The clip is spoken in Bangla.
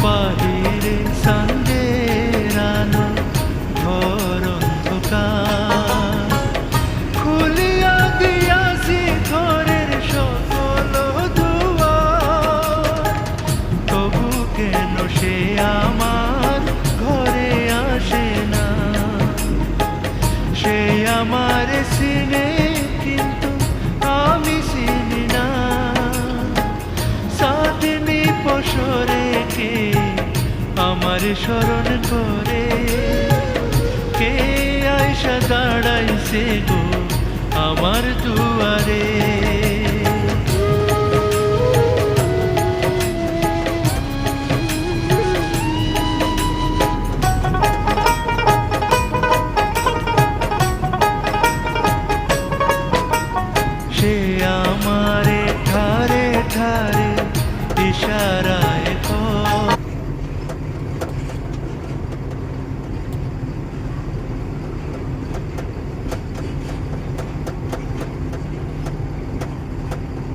বাহিরে সন্ধ্যের আলো, ঘর অন্ধকার। খুলিয়া দিয়াছি ঘরের সকল দুয়ার, তবু কেন সে আমার ঘরে আসে না? সে আমার চিনে কিন্তু আমি চিনি না। সাদিনী পশরে কে আমার স্মরণ করে, কে আইসা দাঁড়াইছে গো আমার দুয়ারে।